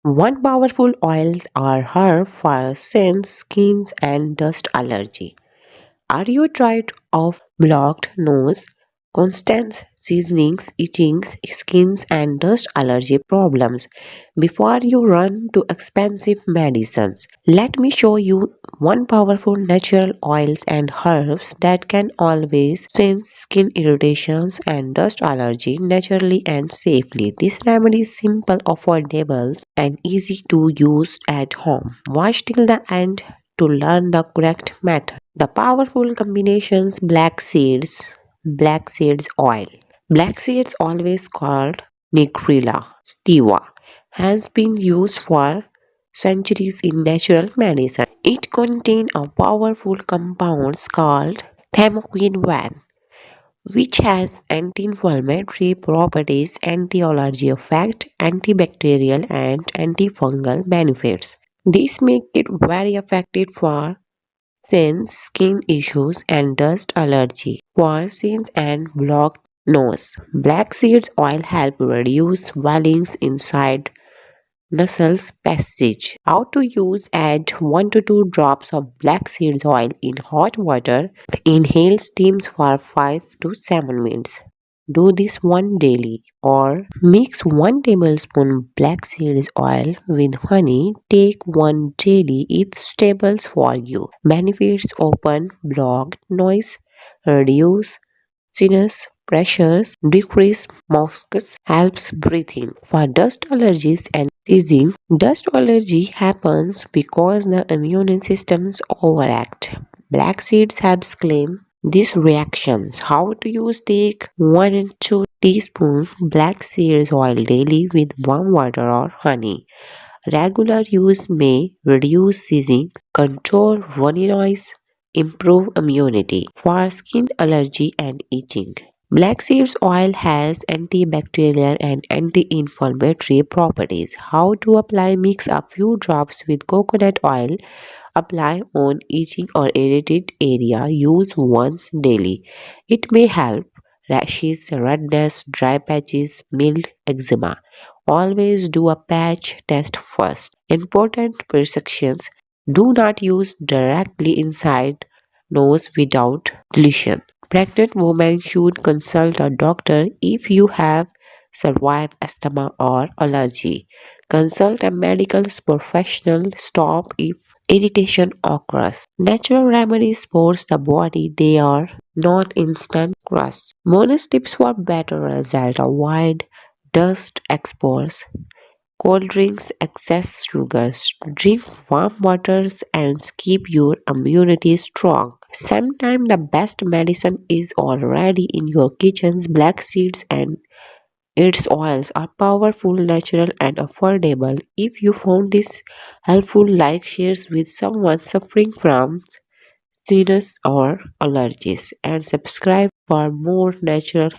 One powerful oils are herb for sins, skins, and dust allergy. Are you tired of blocked nose, constant seasonings, itchings, skins, and dust allergy problems? Before you run to expensive medicines, let me show you one powerful natural oils and herbs that can always sense skin irritations and dust allergy naturally and safely. This remedy is simple, affordable, and easy to use at home. Watch till the end to learn the correct method. The powerful combinations black seeds oil. Black seeds, always called Nigrilla sativa, has been used for centuries in natural medicine. It contains a powerful compound called thymoquine, which has anti-inflammatory properties, anti-allergy effect, antibacterial and antifungal benefits. This makes it very effective for since skin issues and dust allergy, quarantines and blocked nose. Black seeds oil help reduce swellings inside nasal passage. How to use: add 1 to 2 drops of black seeds oil in hot water. Inhale steams for 5 to 7 minutes. Do this one daily, or mix 1 tablespoon black seeds oil with honey. Take one daily if stable for you. Benefits: open blocked noise, reduce sinus pressures, decrease mucus, helps breathing. For dust allergies and sneezing, dust allergy happens because the immune systems overact. Black seeds helps claim these reactions. How to use: take 1 and 2 teaspoons black seeds oil daily with warm water or honey. Regular use may reduce sneezing, control runny nose, improve immunity. For skin allergy and itching, black seeds oil has antibacterial and anti-inflammatory properties. How to apply: mix a few drops with coconut oil. Apply on itching or irritated area. Use once daily. It may help rashes, redness, dry patches, mild eczema. Always do a patch test first. Important precautions: do not use directly inside nose without lesion. Pregnant women should consult a doctor if you have survived asthma or allergy. Consult a medical professional. Stop if irritation occurs. Natural remedies supports the body. They are not instant cures. Bonus tips for better result: avoid dust exposure, cold drinks, excess sugars, drink warm waters, and keep your immunity strong. Sometimes the best medicine is already in your kitchens. Black seeds and its oils are powerful, natural, and affordable. If you found this helpful, like, shares with someone suffering from sinus or allergies, and subscribe for more natural